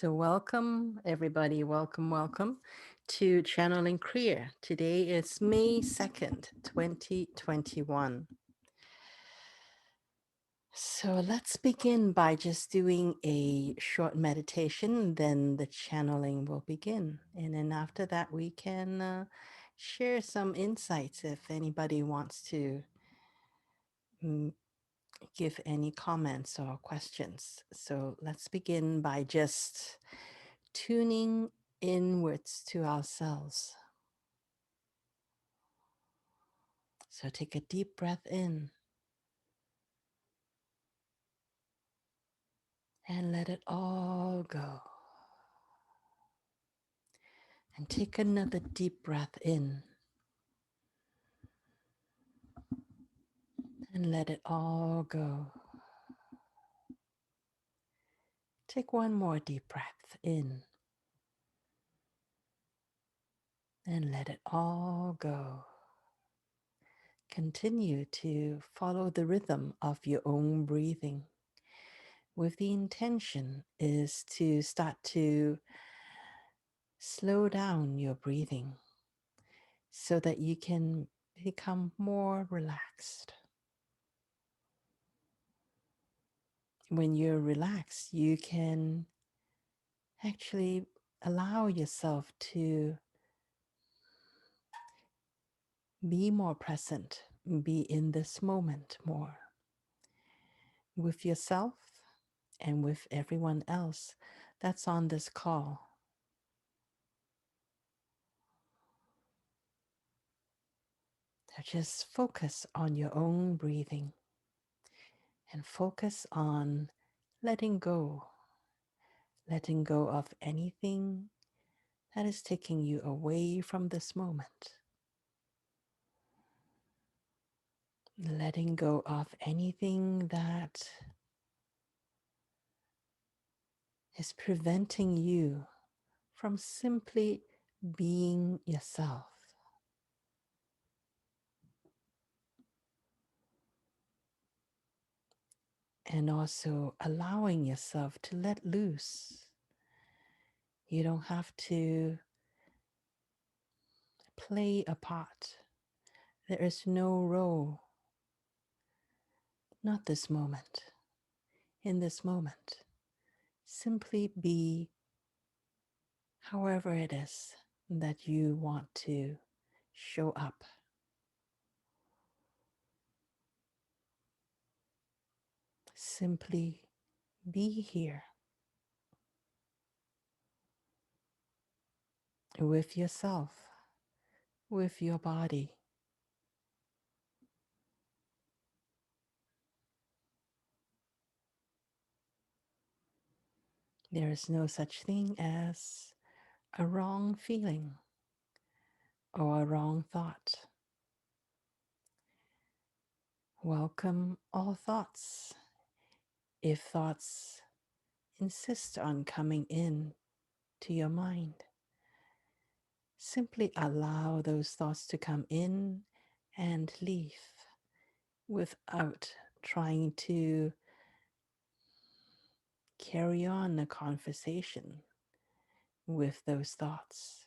So welcome everybody, welcome to Channeling Kria. Today is May 2nd, 2021. So let's begin by just doing a short meditation, then the channeling will begin. And then after that, we can share some insights if anybody wants to mm, give any comments or questions. So let's begin by just tuning inwards to ourselves. So take a deep breath in and let it all go. And take another deep breath in and let it all go. Take one more deep breath in and let it all go. Continue to follow the rhythm of your own breathing, with the intention is to start to slow down your breathing so that you can become more relaxed. When you're relaxed, you can actually allow yourself to be more present, be in this moment more with yourself and with everyone else that's on this call. So just focus on your own breathing and focus on letting go of anything that is taking you away from this moment. Letting go of anything that is preventing you from simply being yourself. And also allowing yourself to let loose. You don't have to play a part. There is no role. Not this moment. In this moment, simply be however it is that you want to show up. Simply be here with yourself, with your body. There is no such thing as a wrong feeling or a wrong thought. Welcome all thoughts. If thoughts insist on coming in to your mind, simply allow those thoughts to come in and leave without trying to carry on a conversation with those thoughts,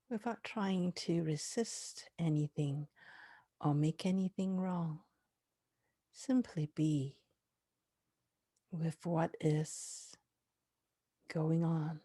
without trying to resist anything or make anything wrong. Simply be with what is going on.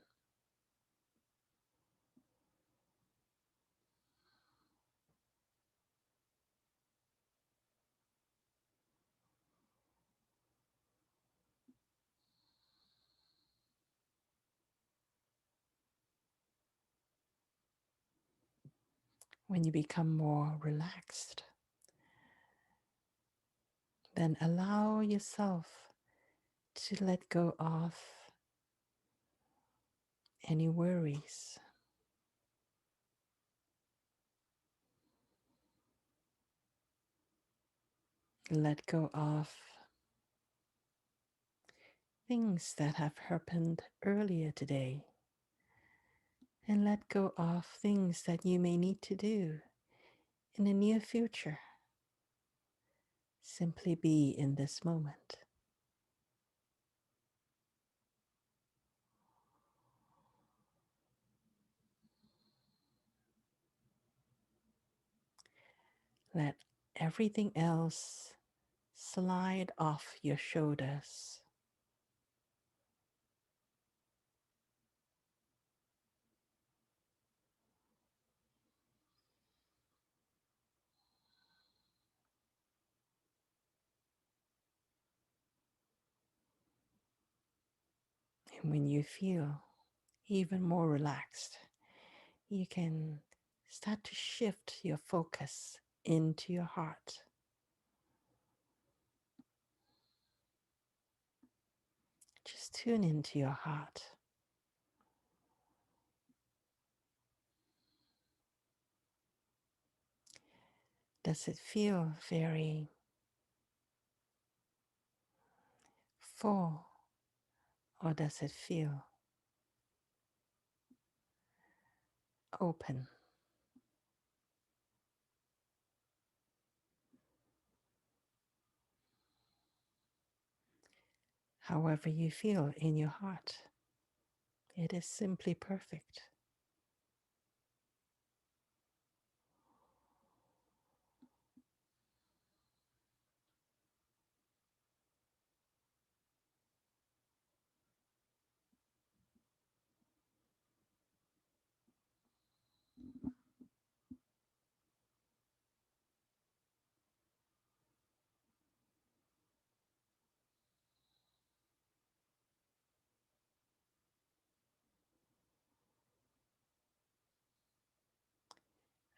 When you become more relaxed, then allow yourself to let go of any worries. Let go of things that have happened earlier today. And let go of things that you may need to do in the near future. Simply be in this moment. Let everything else slide off your shoulders. And when you feel even more relaxed, you can start to shift your focus into your heart. Just tune into your heart. Does it feel very full, or does it feel open? However you feel in your heart, it is simply perfect.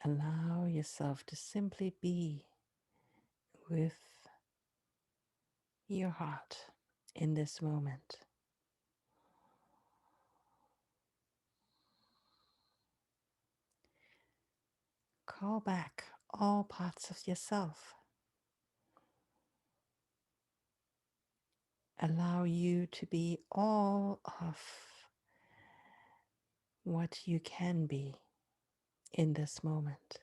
Allow yourself to simply be with your heart in this moment. Call back all parts of yourself. Allow you to be all of what you can be in this moment.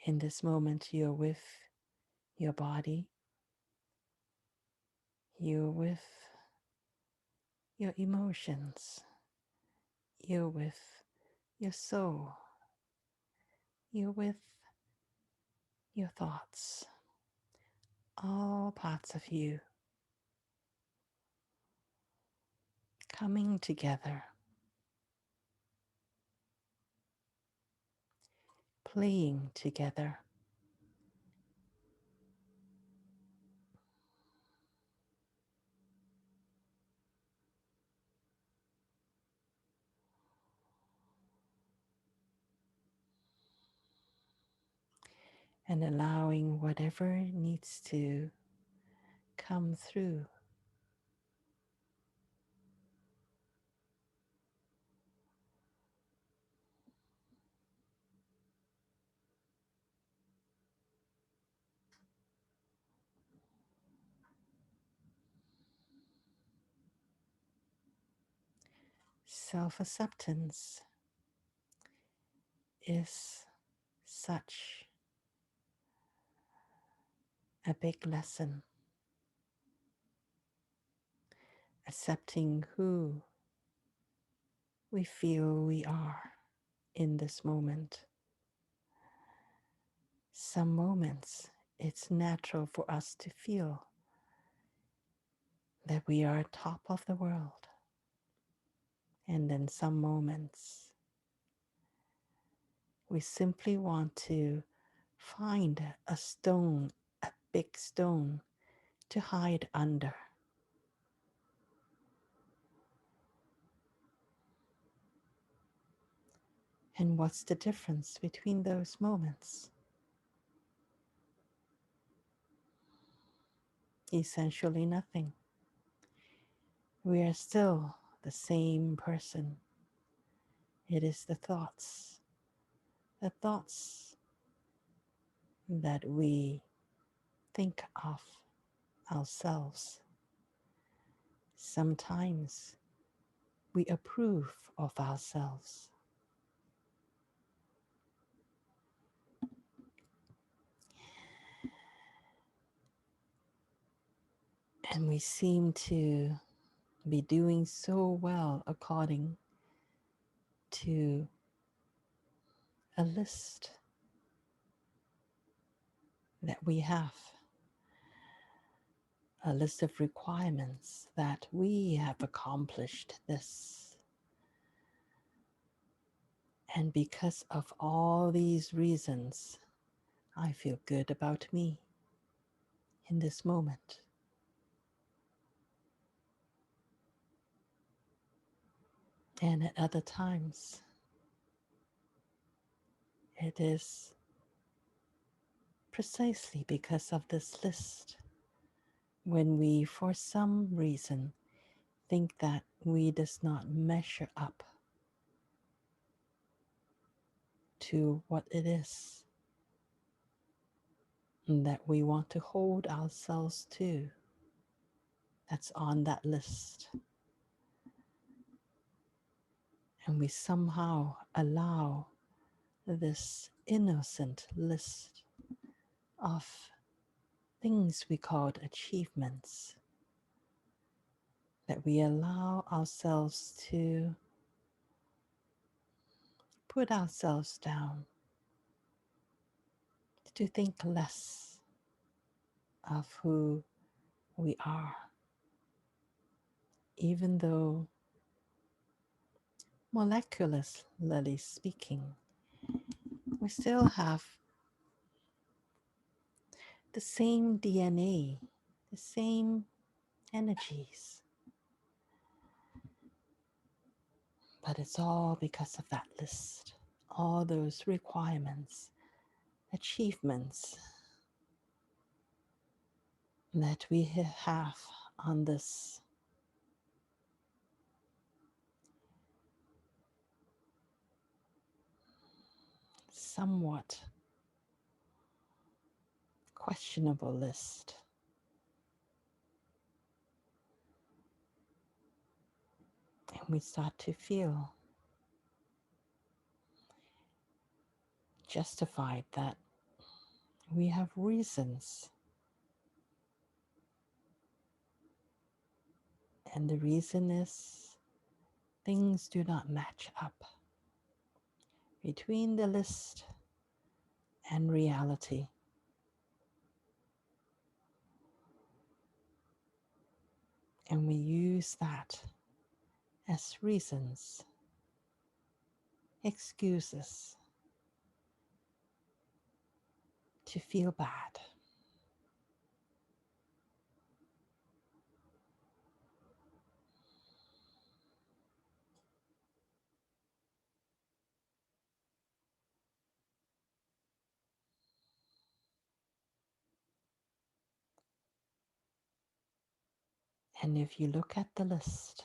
In this moment, you're with your body, you're with your emotions, you're with your soul, you're with your thoughts, all parts of you coming together, playing together. And allowing whatever needs to come through. Self acceptance is such a big lesson. Accepting who we feel we are in this moment. Some moments it's natural for us to feel that we are top of the world. And then some moments we simply want to find a stone, a big stone to hide under. And what's the difference between those moments? Essentially nothing. We are still the same person. It is the thoughts that we think of ourselves. Sometimes we approve of ourselves. And we seem to be doing so well according to a list that we have, a list of requirements that we have accomplished this. And because of all these reasons, I feel good about me in this moment. And at other times, it is precisely because of this list when we, for some reason, think that we does not measure up to what it is that we want to hold ourselves to, that's on that list. And we somehow allow this innocent list of things we called achievements, that we allow ourselves to put ourselves down, to think less of who we are, even though, molecularly speaking, we still have the same DNA, the same energies. But it's all because of that list, all those requirements, achievements that we have on this somewhat questionable list. And we start to feel justified that we have reasons. And the reason is things do not match up between the list and reality. And we use that as reasons, excuses to feel bad. And if you look at the list,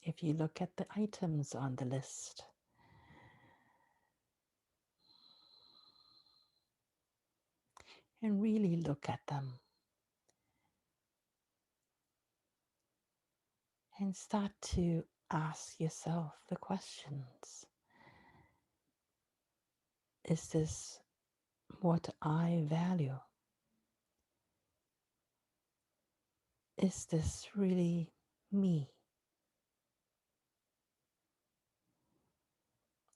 if you look at the items on the list, and really look at them and start to ask yourself the questions. Is this what I value? Is this really me?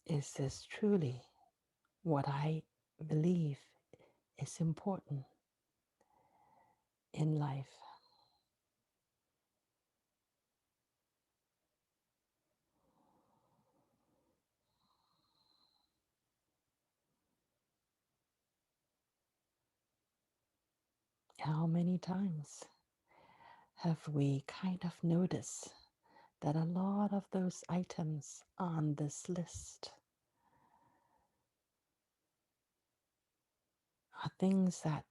Is this truly what I believe is important in life? How many times have we kind of noticed that a lot of those items on this list are things that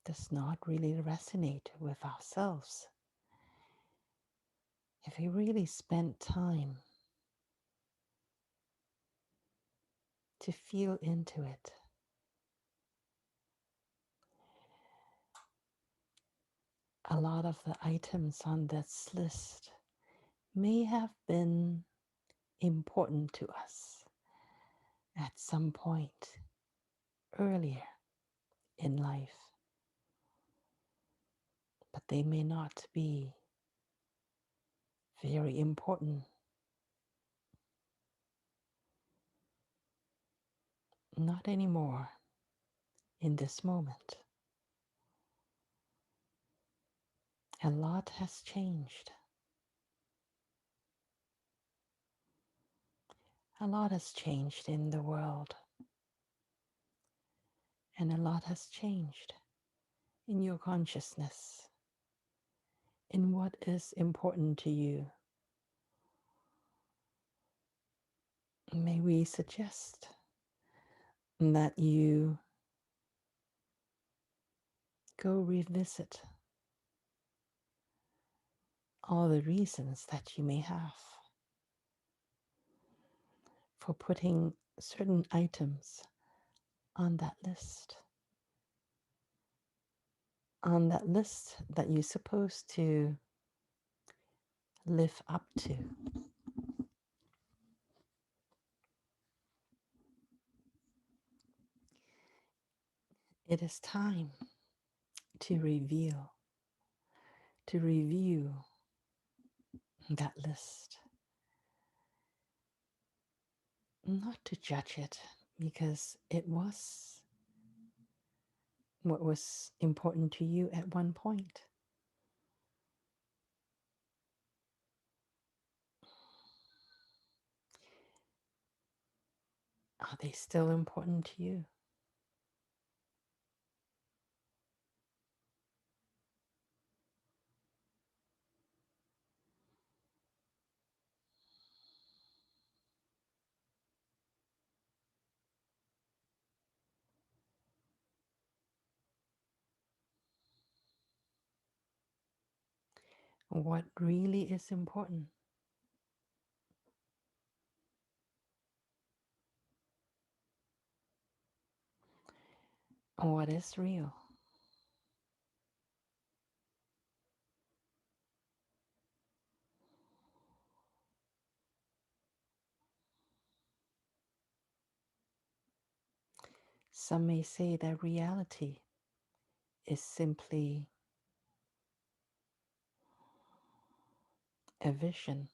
does not really resonate with ourselves? If we really spent time to feel into it, a lot of the items on this list may have been important to us at some point earlier in life, but they may not be very important. Not anymore in this moment. A lot has changed. A lot has changed in the world, and a lot has changed in your consciousness, in what is important to you. May we suggest that you go revisit all the reasons that you may have for putting certain items on that list that you're supposed to live up to. It is time to review that list, not to judge it because it was what was important to you at one point. Are they still important to you? What really is important? What is real? Some may say that reality is simply a vision,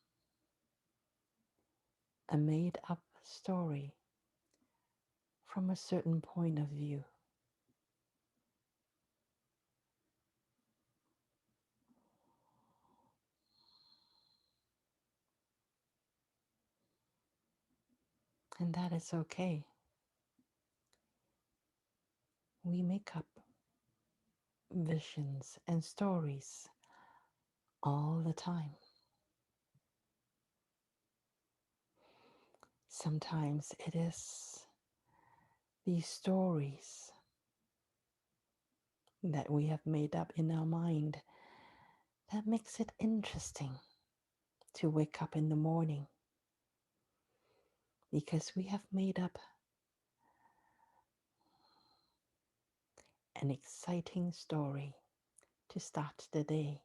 a made up story from a certain point of view. And that is okay. We make up visions and stories all the time. Sometimes it is these stories that we have made up in our mind that makes it interesting to wake up in the morning, because we have made up an exciting story to start the day.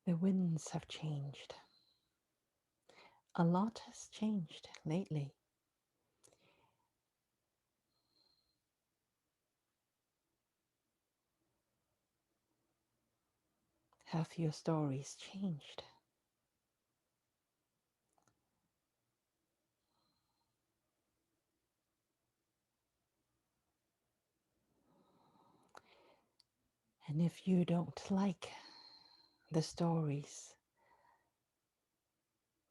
The winds have changed. A lot has changed lately. Have your stories changed? And if you don't like the stories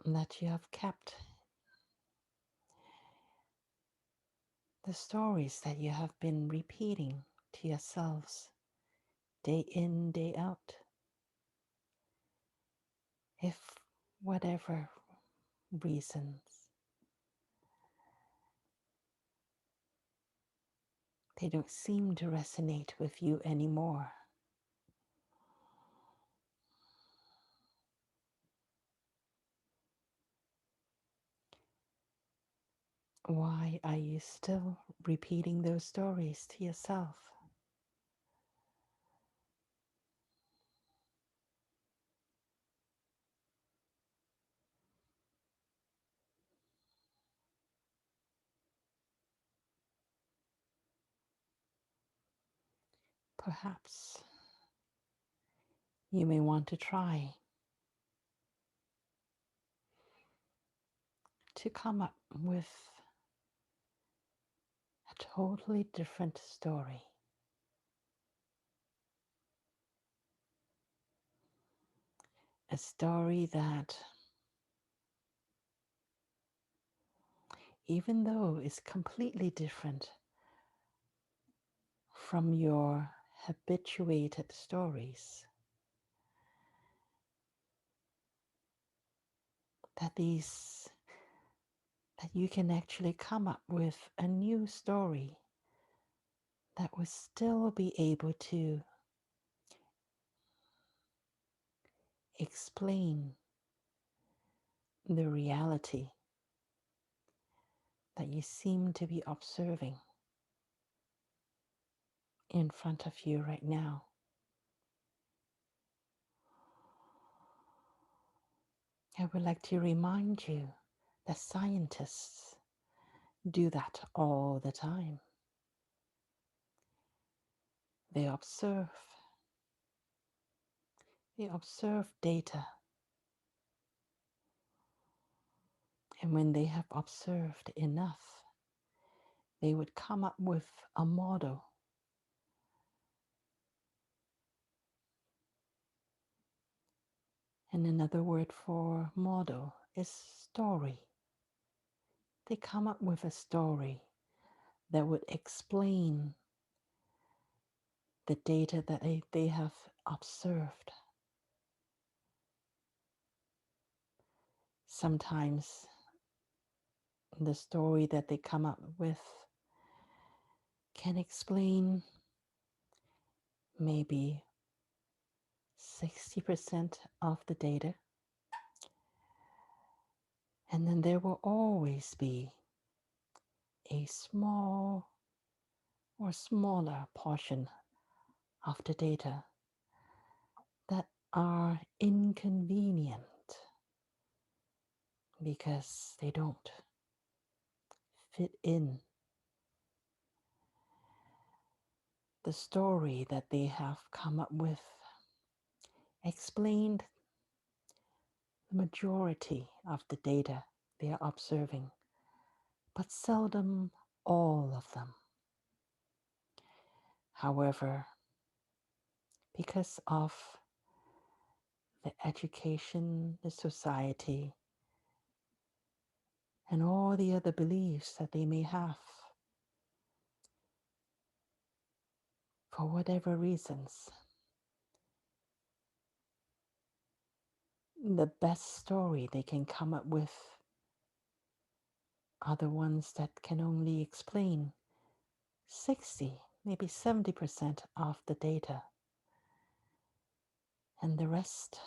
that you have kept, the stories that you have been repeating to yourselves day in, day out, if whatever reasons they don't seem to resonate with you anymore, why are you still repeating those stories to yourself? Perhaps you may want to try to come up with a totally different story. A story that, even though it's completely different from your habituated stories, that you can actually come up with a new story that will still be able to explain the reality that you seem to be observing in front of you right now. I would like to remind you that scientists do that all the time. They observe data, and when they have observed enough, they would come up with a model. And another word for model is story. They come up with a story that would explain the data that they have observed. Sometimes the story that they come up with can explain maybe 60% of the data. And then there will always be a small or smaller portion of the data that are inconvenient because they don't fit in the story that they have come up with, explained the majority of the data they are observing, but seldom all of them. However, because of the education, the society, and all the other beliefs that they may have, for whatever reasons, the best story they can come up with are the ones that can only explain 60, maybe 70% of the data. And the rest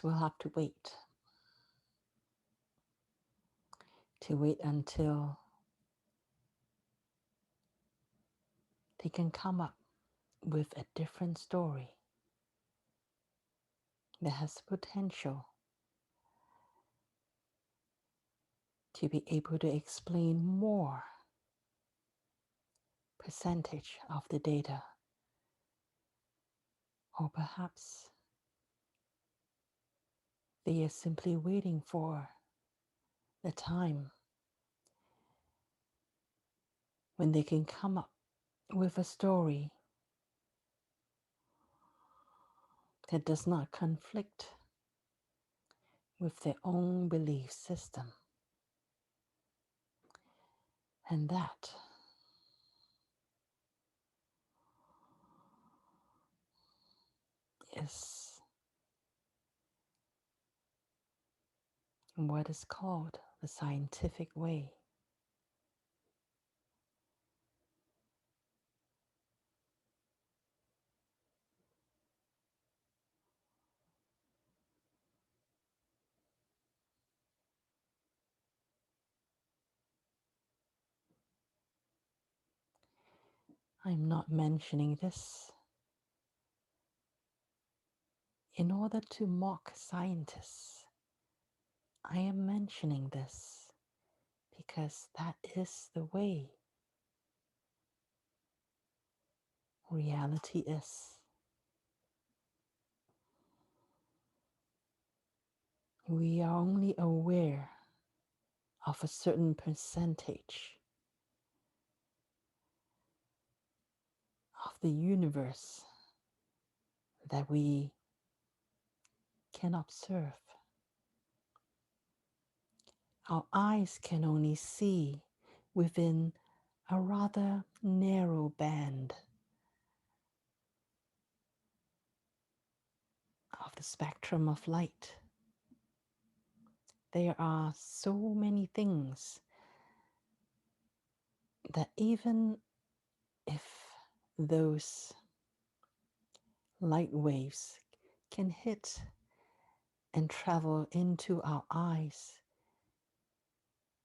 will have to wait until they can come up with a different story that has potential to be able to explain more percentage of the data. Or perhaps they are simply waiting for the time when they can come up with a story that does not conflict with their own belief system. And that is what is called the scientific way. I'm not mentioning this in order to mock scientists. I am mentioning this because that is the way reality is. We are only aware of a certain percentage of the universe that we can observe. Our eyes can only see within a rather narrow band of the spectrum of light. There are so many things that even if those light waves can hit and travel into our eyes,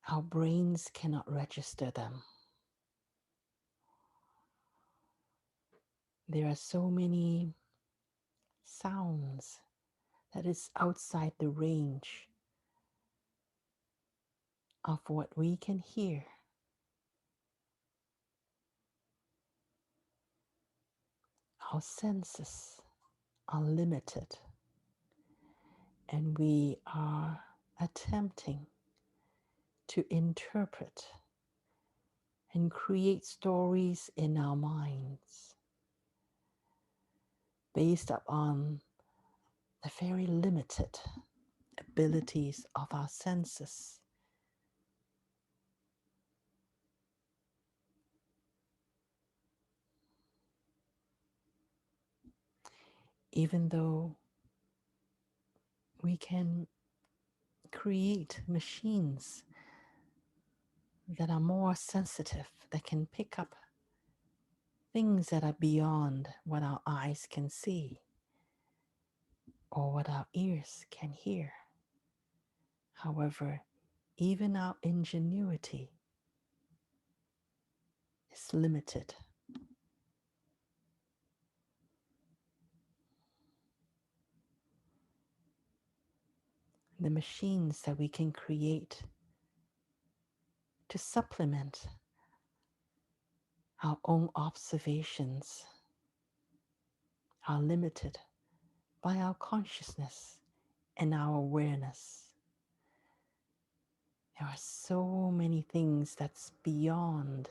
our brains cannot register them. There are so many sounds that is outside the range of what we can hear. Our senses are limited, and we are attempting to interpret and create stories in our minds based upon the very limited abilities of our senses. Even though we can create machines that are more sensitive, that can pick up things that are beyond what our eyes can see or what our ears can hear. However, even our ingenuity is limited. The machines that we can create to supplement our own observations are limited by our consciousness and our awareness. There are so many things that's beyond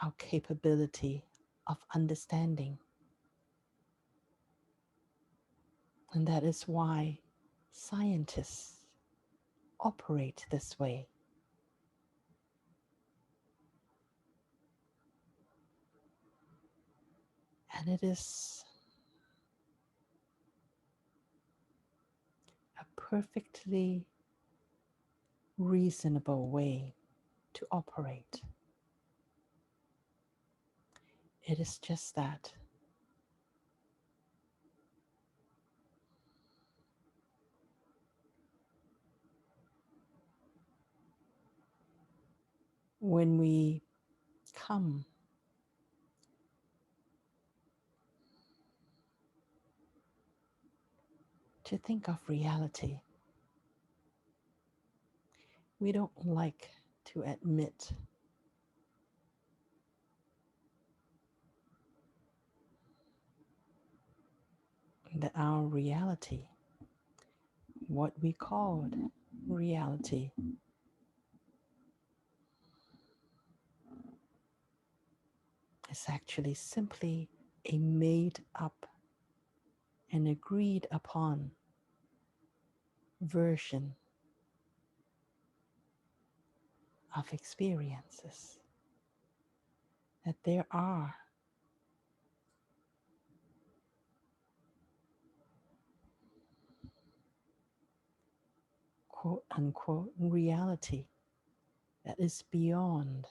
our capability of understanding. And that is why scientists operate this way. And it is a perfectly reasonable way to operate. It is just that when we come to think of reality, we don't like to admit that our reality, what we called reality, is actually simply a made up and agreed upon version of experiences. That there are quote unquote reality that is beyond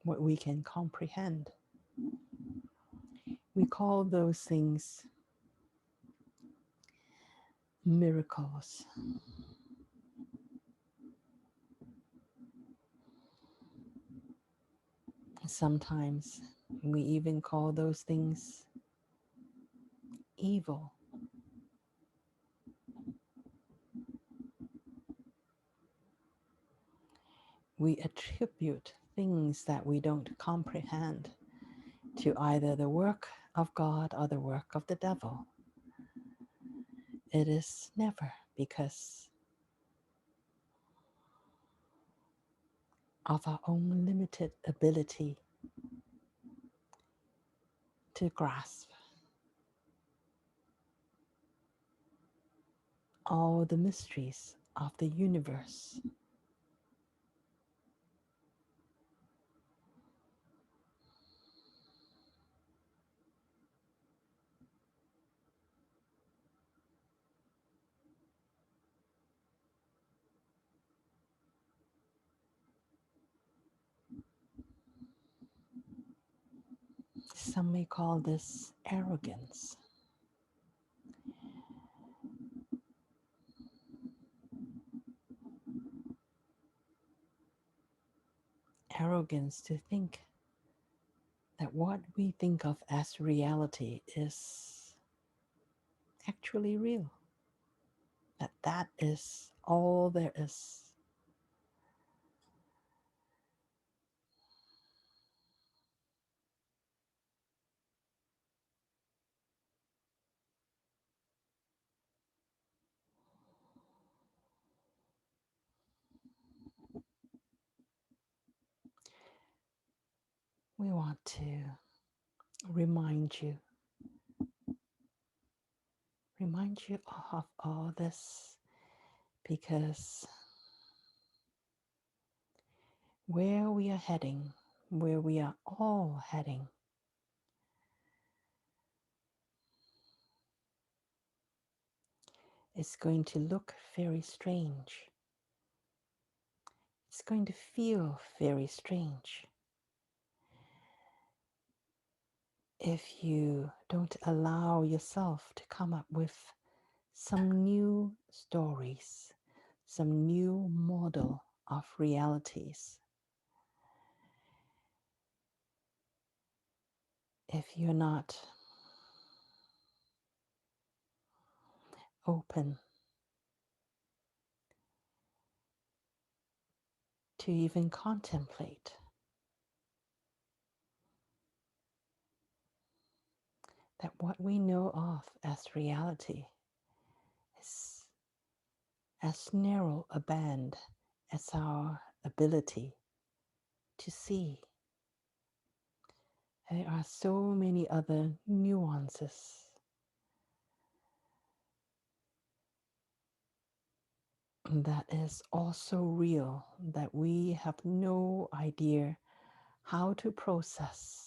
what we can comprehend. We call those things miracles. Sometimes we even call those things evil. We attribute things that we don't comprehend to either the work of God or the work of the devil. It is never because of our own limited ability to grasp all the mysteries of the universe. Some may call this arrogance. Arrogance to think that what we think of as reality is actually real, that that is all there is. We want to remind you of all this because where we are heading, where we are all heading, is going to look very strange. It's going to feel very strange if you don't allow yourself to come up with some new stories, some new model of realities. If you're not open to even contemplate that what we know of as reality is as narrow a band as our ability to see. There are so many other nuances that is also real that we have no idea how to process.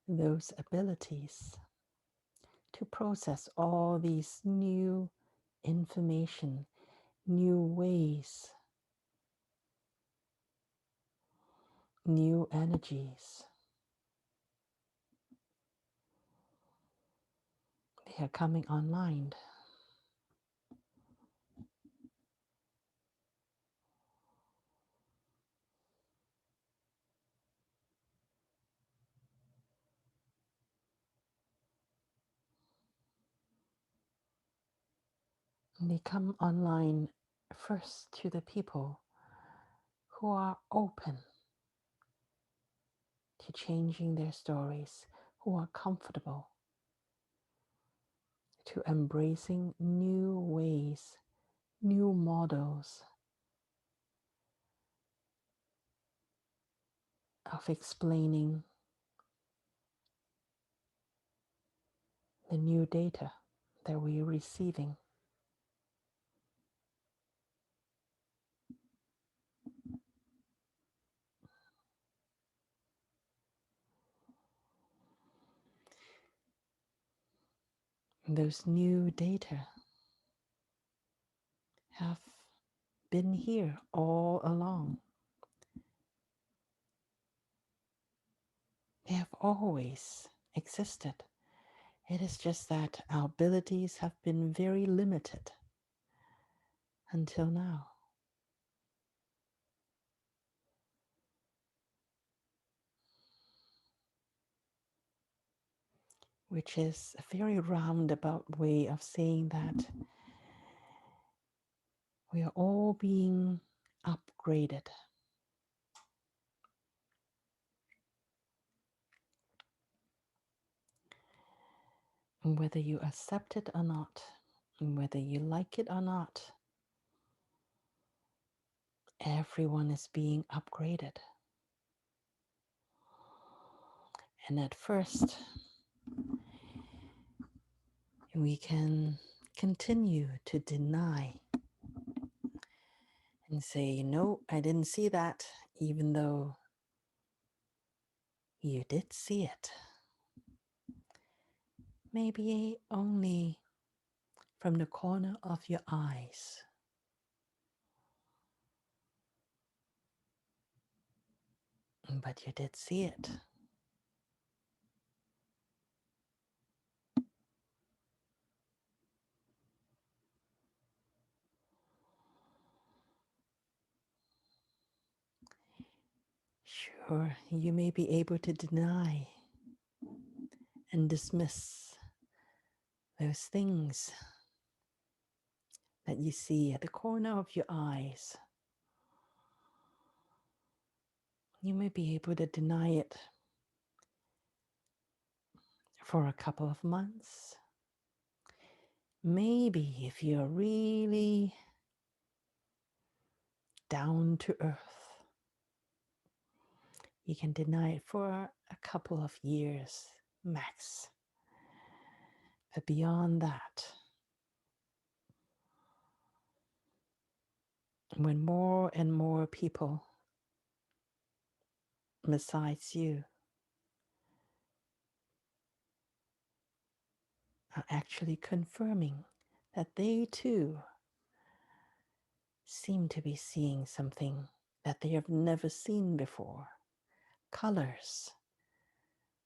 Those abilities to process all these new information, new ways, new energies. They are coming online. They come online first to the people who are open to changing their stories, who are comfortable to embracing new ways, new models of explaining the new data that we are receiving. Those new data have been here all along. They have always existed. It is just that our abilities have been very limited until now. which is a very roundabout way of saying that we are all being upgraded. And whether you accept it or not, and whether you like it or not, everyone is being upgraded. And at first, we can continue to deny and say, no, I didn't see that, even though you did see it. Maybe only from the corner of your eyes. But you did see it. Sure, you may be able to deny and dismiss those things that you see at the corner of your eyes. You may be able to deny it for a couple of months. Maybe if you're really down to earth, you can deny it for a couple of years max. But beyond that, when more and more people besides you are actually confirming that they too seem to be seeing something that they have never seen before, colors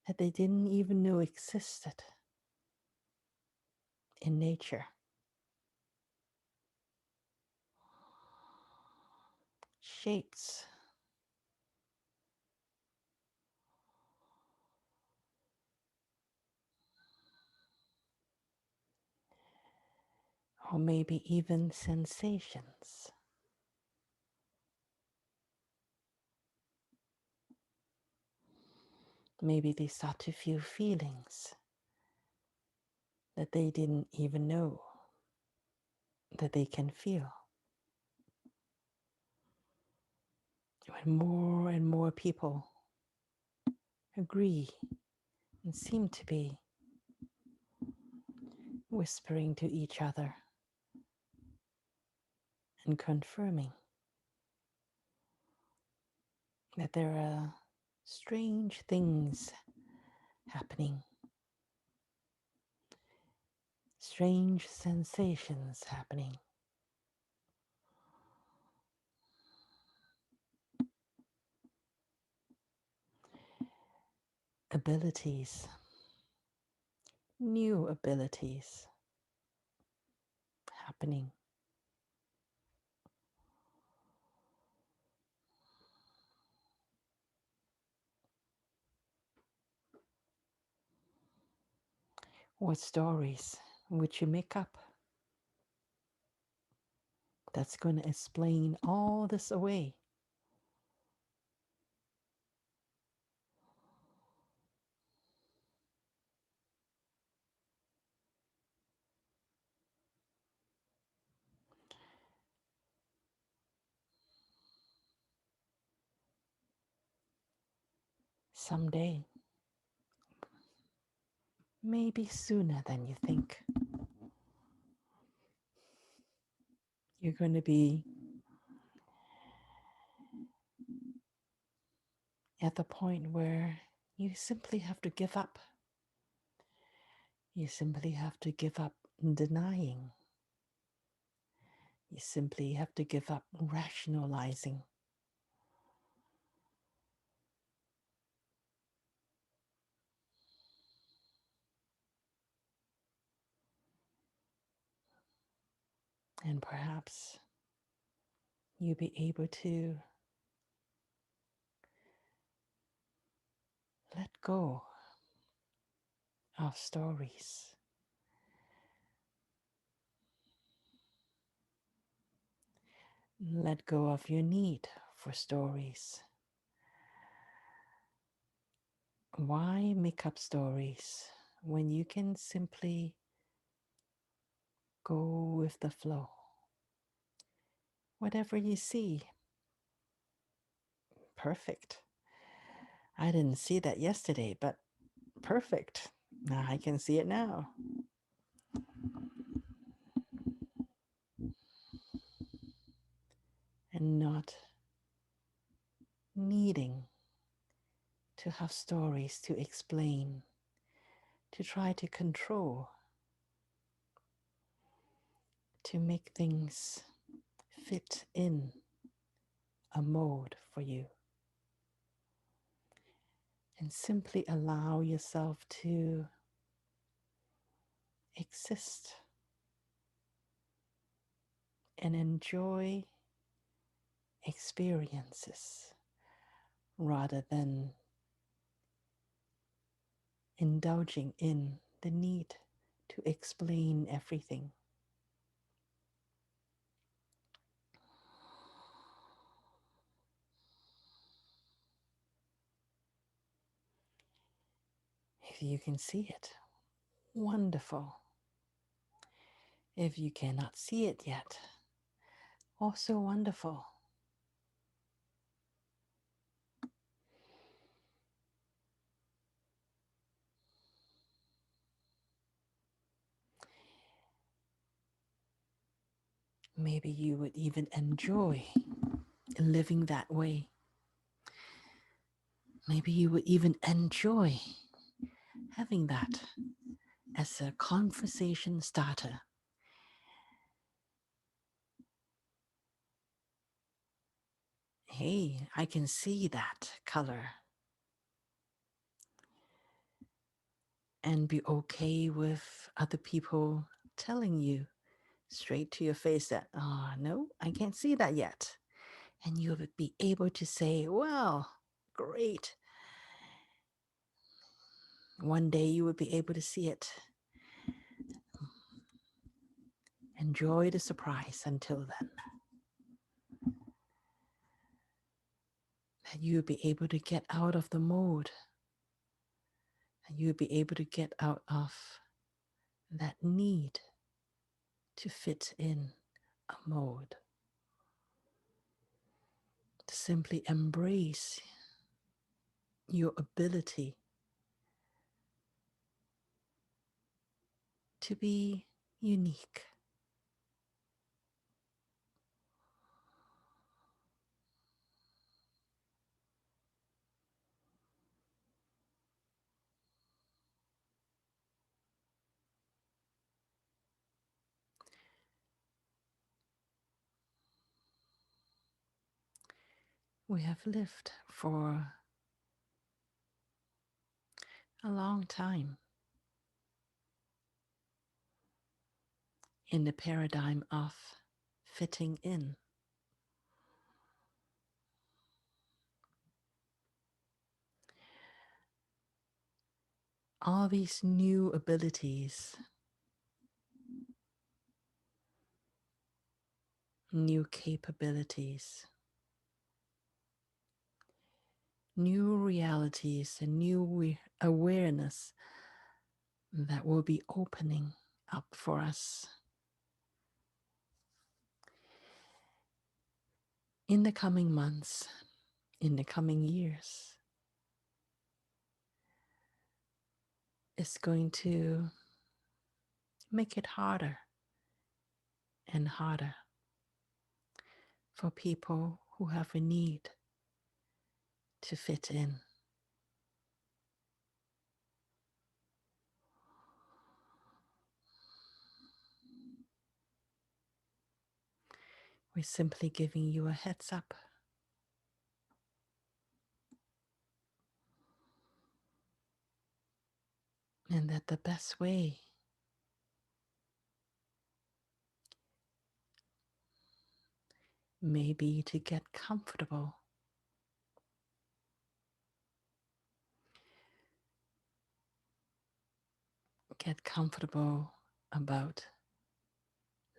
that they didn't even know existed in nature, shapes, or maybe even sensations. Maybe they start to feel feelings that they didn't even know that they can feel. When more and more people agree and seem to be whispering to each other and confirming that there are strange things happening, strange sensations happening. Abilities, new abilities happening. What stories would you make up that's going to explain all this away? Someday, maybe sooner than you think, you're going to be at the point where you simply have to give up. You simply have to give up denying. You simply have to give up rationalizing. And perhaps you'll be able to let go of stories. Let go of your need for stories. Why make up stories when you can simply go with the flow? Whatever you see, perfect. I didn't see that yesterday, but perfect. Now I can see it now. And not needing to have stories to explain, to try to control, to make things fit in a mode for you. And simply allow yourself to exist and enjoy experiences rather than indulging in the need to explain everything. If you can see it, wonderful. If you cannot see it yet, also wonderful. Maybe you would even enjoy living that way. Maybe you would even enjoy having that as a conversation starter. Hey, I can see that color. And be okay with other people telling you straight to your face that, oh, no, I can't see that yet. And you would be able to say, well, great. One day you would be able to see it. Enjoy the surprise until then. That you would be able to get out of the mode. That you would be able to get out of that need to fit in a mode. To simply embrace your ability to be unique. We have lived for a long time in the paradigm of fitting in. All these new abilities, new capabilities, new realities, and new awareness that will be opening up for us in the coming months, in the coming years. It's going to make it harder and harder for people who have a need to fit in. We're simply giving you a heads up. And that the best way may be to get comfortable Get comfortable about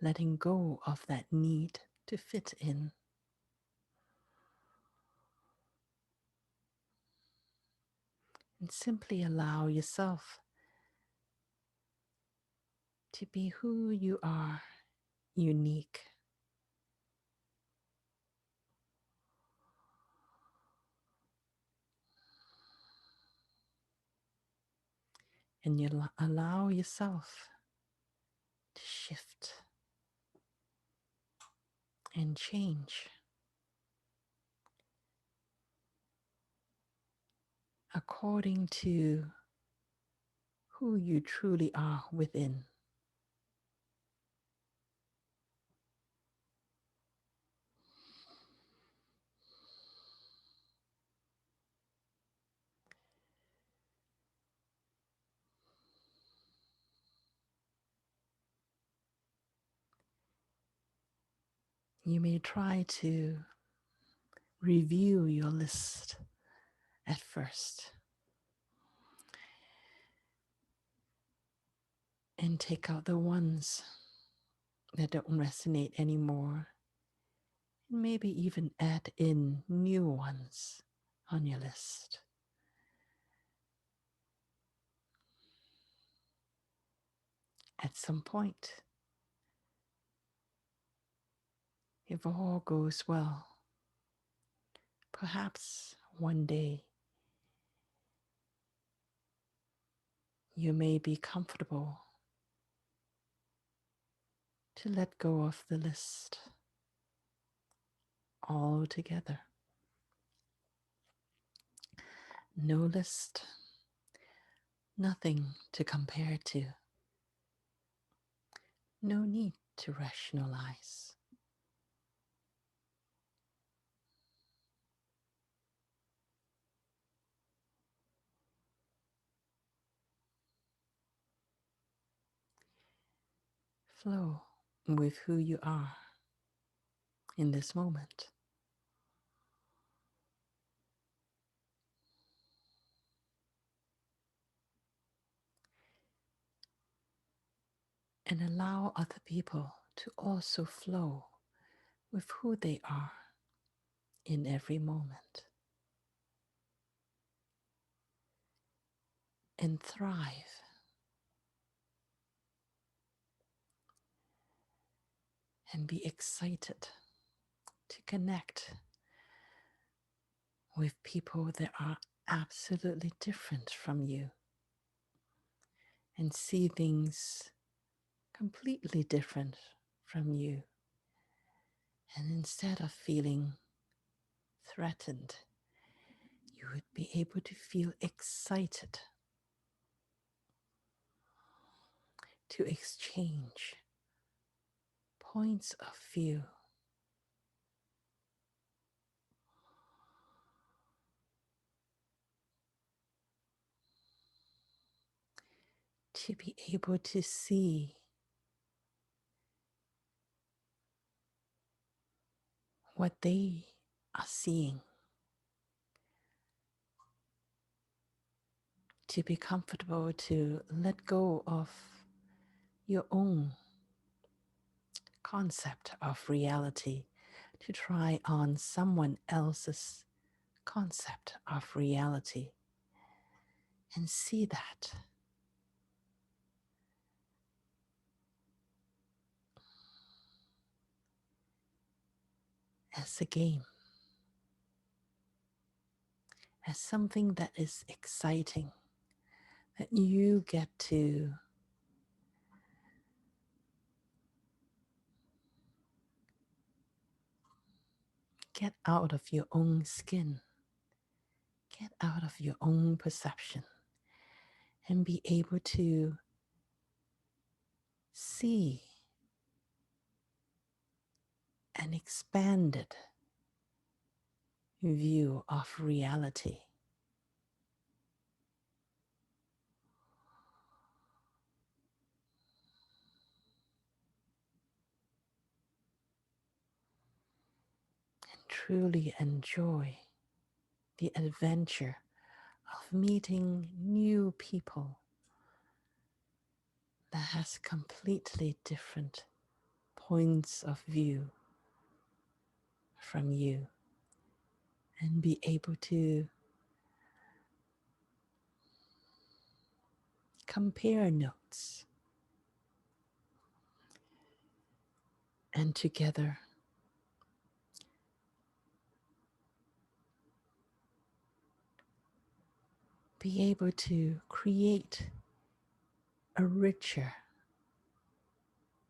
letting go of that need to fit in and simply allow yourself to be who you are, unique. And you allow yourself to shift and change according to who you truly are within. You may try to review your list at first and take out the ones that don't resonate anymore, and maybe even add in new ones on your list. At some point, if all goes well, perhaps one day you may be comfortable to let go of the list altogether. No list, nothing to compare to, no need to rationalize. Flow with who you are in this moment. And allow other people to also flow with who they are in every moment and thrive and be excited to connect with people that are absolutely different from you and see things completely different from you. And instead of feeling threatened, you would be able to feel excited to exchange points of view, to be able to see what they are seeing, to be comfortable to let go of your own concept of reality, to try on someone else's concept of reality and see that as a game, as something that is exciting, that you get to get out of your own skin, get out of your own perception, and be able to see an expanded view of reality. And truly enjoy the adventure of meeting new people that has completely different points of view from you, and be able to compare notes, and together be able to create a richer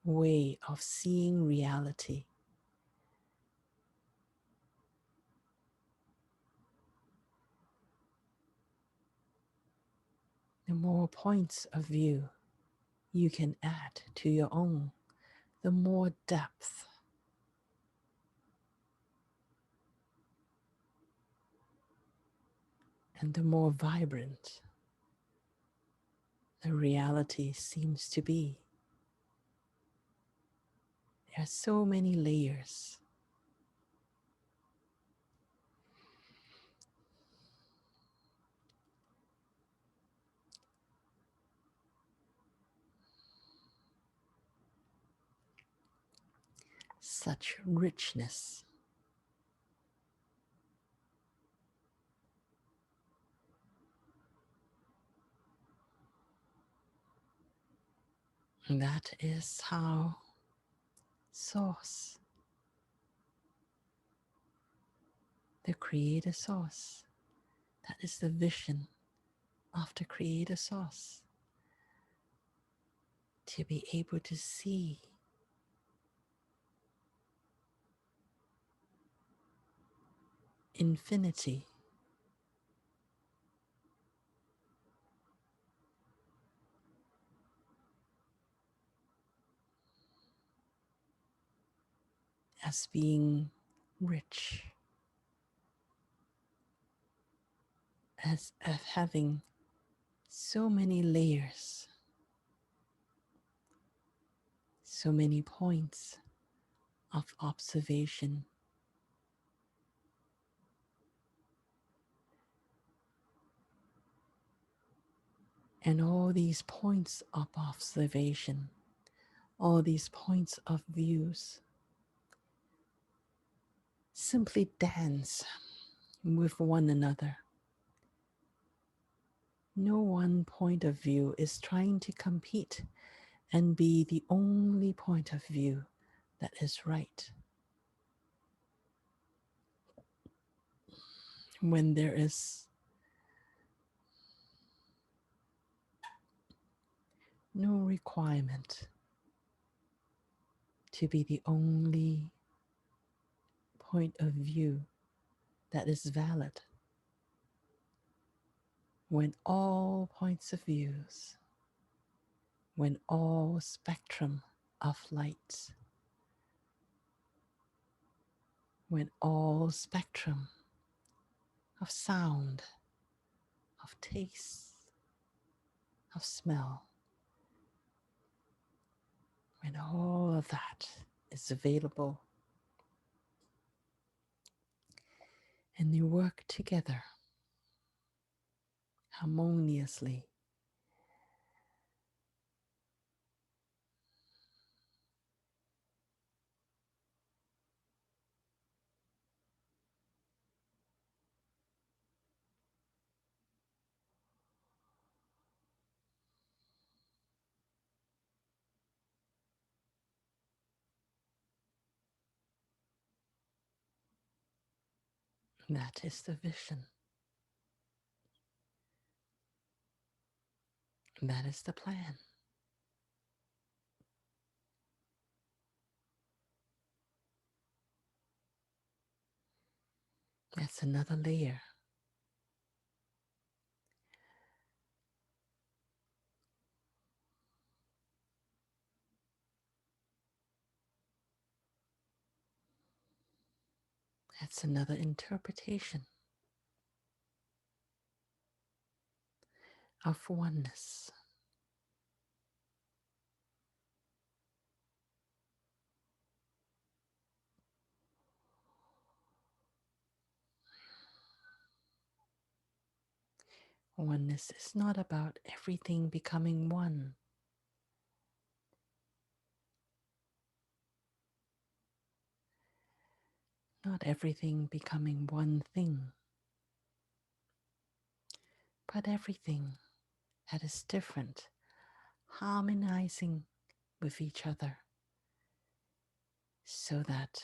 way of seeing reality. The more points of view you can add to your own, the more depth and the more vibrant the reality seems to be. There are so many layers. Such richness. That is how Source, the Creator Source, that is the vision of the Creator Source, to be able to see infinity as being rich, as having so many layers, so many points of observation. And all these points of observation, all these points of views, simply dance with one another. No one point of view is trying to compete and be the only point of view that is right. When there is no requirement to be the only point of view that is valid, when all points of views, when all spectrum of light, when all spectrum of sound, of taste, of smell, when all of that is available, and they work together harmoniously, that is the vision. That is the plan. That's another layer. That's another interpretation of oneness. Oneness is not about everything becoming one. not everything becoming one thing, but everything that is different, harmonizing with each other so that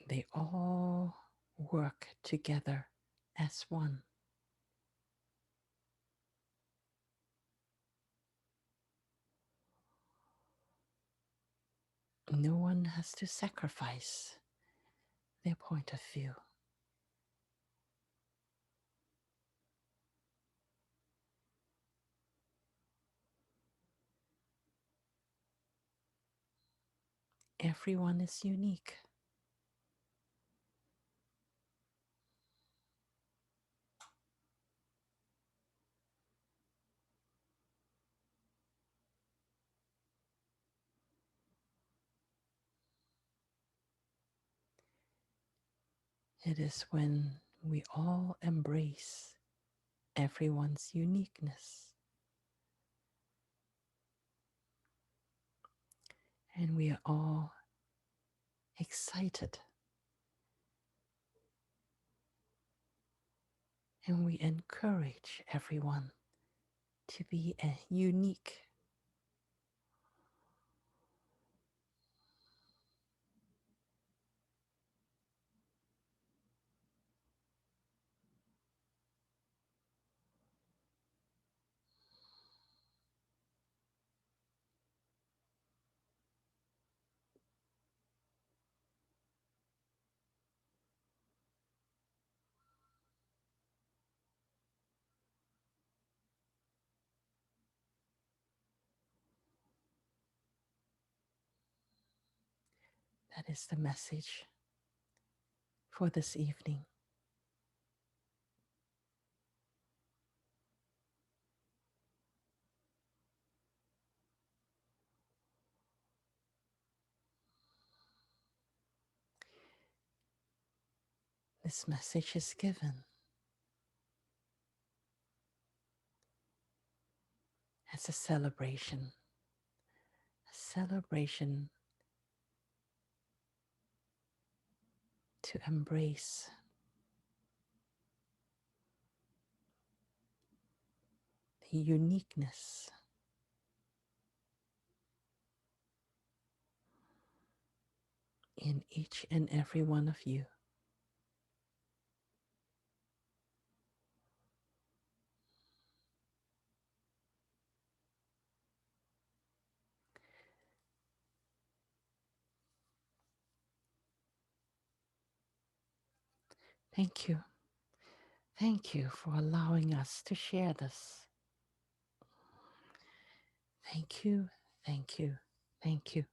they all work together as one. No one has to sacrifice their point of view. Everyone is unique. It is when we all embrace everyone's uniqueness and we are all excited and we encourage everyone to be unique. That is the message for this evening. This message is given as a celebration to embrace the uniqueness in each and every one of you. Thank you. Thank you for allowing us to share this. Thank you, thank you, thank you.